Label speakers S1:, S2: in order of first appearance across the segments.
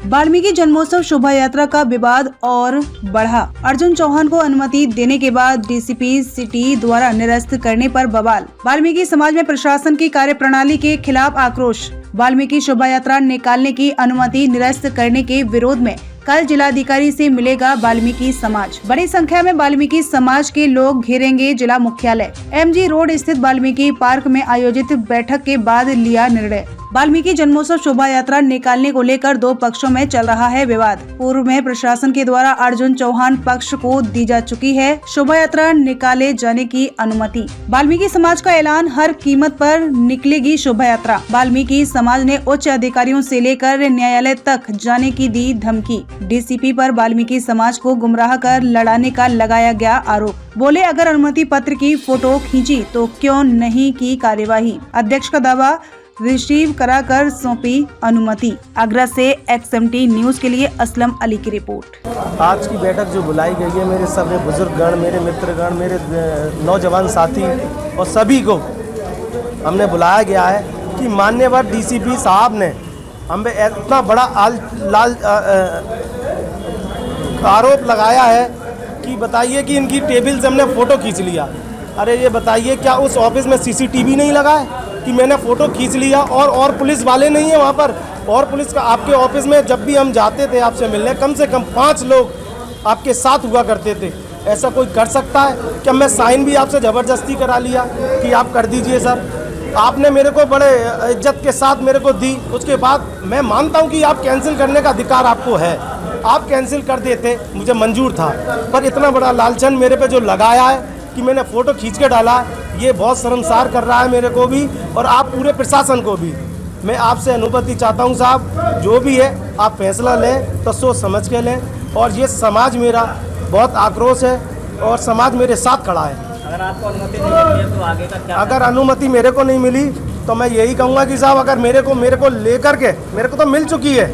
S1: वाल्मीकि जन्मोत्सव शोभा यात्रा का विवाद और बढ़ा। अर्जुन चौहान को अनुमति देने के बाद डीसीपी सिटी द्वारा निरस्त करने पर बवाल। वाल्मीकि समाज में प्रशासन की कार्यप्रणाली के खिलाफ आक्रोश। वाल्मीकि शोभा यात्रा निकालने की अनुमति निरस्त करने के विरोध में कल जिलाधिकारी से मिलेगा वाल्मीकि समाज। बड़ी संख्या में वाल्मीकि समाज के लोग घेरेंगे जिला मुख्यालय। एमजी रोड स्थित वाल्मीकि पार्क में आयोजित बैठक के बाद लिया निर्णय। वाल्मीकि जन्मोत्सव शोभा यात्रा निकालने को लेकर दो पक्षों में चल रहा है विवाद। पूर्व में प्रशासन के द्वारा अर्जुन चौहान पक्ष को दी जा चुकी है शोभा यात्रा निकाले जाने की अनुमति। वाल्मीकि समाज का ऐलान, हर कीमत पर निकलेगी शोभा यात्रा। वाल्मीकि समाज ने उच्च अधिकारियों से लेकर न्यायालय तक जाने की दी धमकी। डीसीपी पर वाल्मीकि समाज को गुमराह कर लड़ाने का लगाया गया आरोप। बोले, अगर अनुमति पत्र की फोटो खींची तो क्यों नहीं की कार्यवाही। अध्यक्ष का दावा, रिसीव कराकर सौंपी अनुमति। आगरा से XMT न्यूज के लिए असलम अली की रिपोर्ट।
S2: आज की बैठक जो बुलाई गई है, मेरे सभी बुजुर्गगण, मेरे मित्रगण, मेरे नौजवान साथी और सभी को हमने बुलाया गया है कि माननीय डीसीपी साहब ने हम पे इतना बड़ा आरोप लगाया है कि बताइए कि इनकी टेबल से हमने फ़ोटो खींच लिया। अरे ये बताइए, क्या उस ऑफिस में CCTV नहीं लगा है कि मैंने फ़ोटो खींच लिया और पुलिस वाले नहीं है वहाँ पर? और पुलिस का आपके ऑफिस में जब भी हम जाते थे आपसे मिलने, कम से कम 5 लोग आपके साथ हुआ करते थे। ऐसा कोई कर सकता है? क्या मैं साइन भी आपसे ज़बरदस्ती करा लिया कि आप कर दीजिए सर? आपने मेरे को बड़े इज्जत के साथ मेरे को दी। उसके बाद मैं मानता हूँ कि आप कैंसिल करने का अधिकार आपको है, आप कैंसिल कर देते, मुझे मंजूर था। पर इतना बड़ा लालचन मेरे पे जो लगाया है कि मैंने फ़ोटो खींच के डाला, ये बहुत शर्मसार कर रहा है मेरे को भी और आप पूरे प्रशासन को भी। मैं आपसे अनुमति चाहता हूँ साहब, जो भी है आप फैसला लें तो सोच समझ के लें। और ये समाज मेरा बहुत आक्रोश है और समाज मेरे साथ खड़ा है।
S3: अगर आपको अनुमति नहीं मिली है तो आगे का क्या?
S2: अगर अनुमति मेरे को नहीं मिली तो मैं यही कहूँगा कि साहब, अगर मेरे को लेकर के, मेरे को तो मिल चुकी है,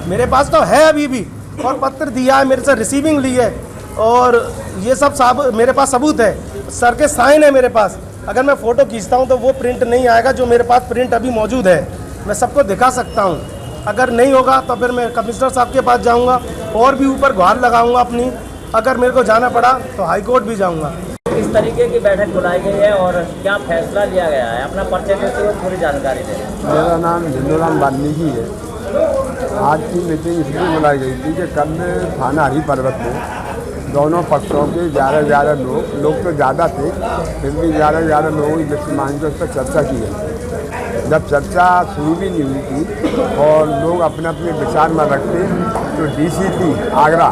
S2: मेरे पास तो है अभी भी, और पत्र दिया है, मेरे से रिसीविंग ली है और ये सब साहब मेरे पास सबूत है, सर के साइन है मेरे पास। अगर मैं फ़ोटो खींचता हूँ तो वो प्रिंट नहीं आएगा, जो मेरे पास प्रिंट अभी मौजूद है मैं सबको दिखा सकता हूँ। अगर नहीं होगा तो फिर मैं कमिश्नर साहब के पास जाऊँगा और भी ऊपर गुहार लगाऊँगा अपनी। अगर मेरे को जाना पड़ा तो हाई कोर्ट भी जाऊँगा।
S3: किस तरीके की बैठक बुलाई गई है और क्या फैसला लिया गया है? अपना परिचय देते हुए पूरी जानकारी दें।
S4: मेरा नाम झंडूराम वाल्मीकि है। आज की मीटिंग इसलिए बुलाई गई थी कि कल थाना हरी पर्वत में दोनों पक्षों के 11 लोग तो ज़्यादा थे, फिर भी 11 लोगों की जिस मान के उस पर चर्चा की है। जब चर्चा शुरू भी नहीं हुई थी और लोग अपने अपने विचार में रखते, तो DCP आगरा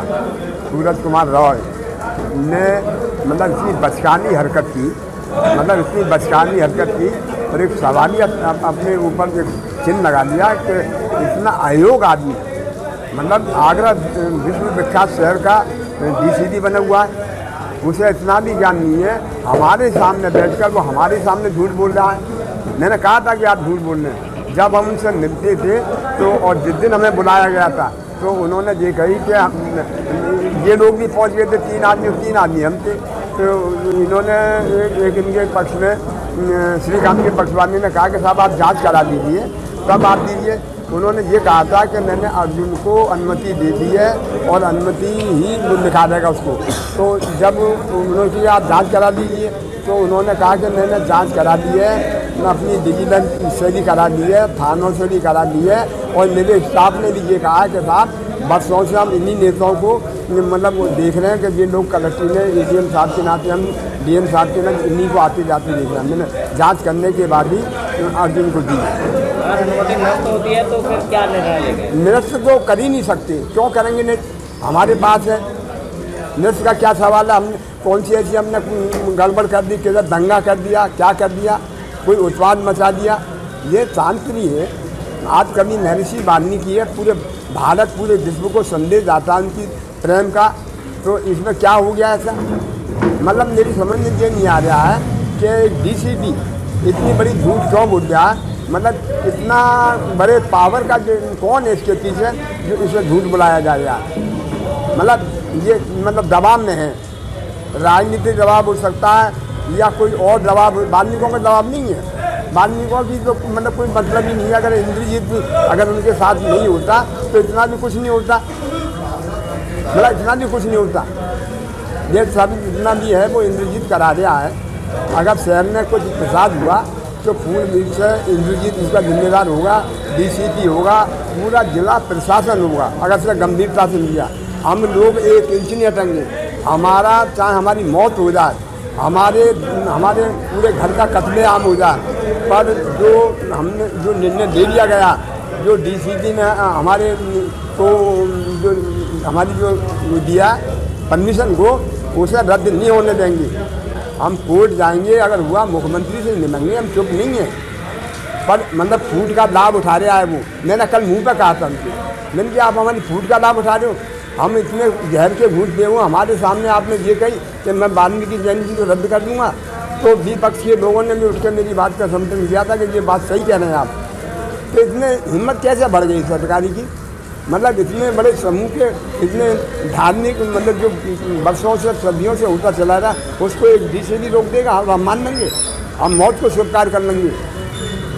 S4: सूरज कुमार रॉय ने इतनी बचकानी हरकत की, और एक सवालिया अपने ऊपर एक चिन्ह लगा लिया कि इतना अयोग्य आदमी, आगरा विश्व विख्यात शहर का DCP बना हुआ है, उसे इतना भी ज्ञान नहीं है। हमारे सामने बैठकर वो हमारे सामने झूठ बोल रहा है। मैंने कहा था कि आप झूठ बोल रहे हैं। जब हम उनसे मिलते थे तो, और जिस दिन हमें बुलाया गया था, तो उन्होंने ये कही कि ये लोग भी पहुंच गए थे, 3 आदमी हम थे। तो इन्होंने एक इनके पक्ष में श्रीकांत के पक्ष वाले ने कहा कि साहब आप जांच करा दीजिए, तब आप दीजिए। उन्होंने ये कहा था कि मैंने अर्जुन को अनुमति दे दी है और अनुमति ही लिखा देगा उसको। तो जब उन्होंने कहा आप जांच करा दीजिए, तो उन्होंने कहा कि मैंने जांच करा दी है, मैं अपनी विजिलेंस से भी करा दी है, थानों से भी करा दी है, और मेरे स्टाफ ने भी ये कहा है कि साहब बरसों से हम इन्हीं नेताओं को वो देख रहे हैं कि ये लोग कलेक्टर ने ADM साहब के नाते, हम DM साहब के नाते इन्हीं को आते जाते देख रहे हैं। मैंने जांच करने के बाद ही अर्जुन को दी।
S3: अगर अनुमति निरस्त होती है तो फिर क्या निर्णय लेंगे?
S4: निरस्त तो कर ही नहीं सकते, क्यों करेंगे? हमारे पास है, निरस्त का क्या सवाल है? हमने कौन सी ऐसी हमने गड़बड़ कर दी, किधर दंगा कर दिया, क्या कर दिया, कोई उत्पाद मचा दिया? ये शांति है। आज कभी महर्षि वाल्मीकि है, पूरे भारत पूरे विश्व को संदेश आता है उनकी प्रेम का, तो इसमें क्या हो गया ऐसा? मेरी समझ में ये नहीं आ रहा है कि DCP इतनी बड़ी झूठ क्यों बोल रहा है। इतना बड़े पावर का जो कौन है इसके पीछे जो इसे झूठ बुलाया जा रहा है? ये दबाव में है, राजनीतिक दबाव हो सकता है या कोई और दबाव, वाल्मीकियों का दबाव नहीं है। वाल्मीकियों की तो मतलब कोई मतलब ही नहीं है। अगर इंद्रजीत भी अगर उनके साथ नहीं होता तो इतना भी कुछ नहीं होता, मतलब इतना भी कुछ नहीं होता। ये सब जितना भी है वो इंद्रजीत करा दिया है। अगर शहर में कुछ फसाद हुआ तो पूर्ण से इंद्रजीत उसका जिम्मेदार होगा, डीसीपी होगा, पूरा जिला प्रशासन होगा अगर से गंभीरता से लिया। हम लोग एक इंच नहीं हटेंगे, हमारा चाहे हमारी मौत हो जाए, हमारे पूरे घर का कत्लेआम हो जाए, पर जो हमने जो निर्णय ले लिया गया, जो डीसीपी ने हमारे को जो हमारी जो दिया परमिशन को, उसे रद्द नहीं होने देंगे। हम कोर्ट जाएंगे, अगर हुआ मुख्यमंत्री से निकलेंगे, हम चुप नहीं हैं। पर मतलब फूट का लाभ उठा रहा है वो। मैंने कल मुंह पे कहा था उनसे, मैंने कहा आप हमारी फूट का लाभ उठा रहे हो, हम इतने जहर के घूट दे हुए, हमारे सामने आपने ये कही कि मैं वाल्मीकि जयंती को रद्द कर दूंगा, तो विपक्ष के लोगों ने भी उठकर मेरी बात का समर्थन किया था कि ये बात सही कह रहे हैं आप। तो इतने हिम्मत कैसे बढ़ गई सरकारी की, मतलब इतने बड़े समूह के, इतने धार्मिक मतलब जो वर्षों से सदियों से होता चला रहा, उसको एक डीसीपी रोक देगा। हम मान लेंगे, हम मौत को स्वीकार कर लेंगे,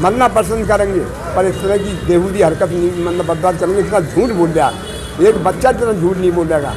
S4: मरना पसंद करेंगे, पर इस तरह की बेहूदी हरकत नहीं मतलब बर्दाश्त करेंगे। इतना झूठ बोल दिया, एक बच्चा इतना झूठ नहीं बोलेगा।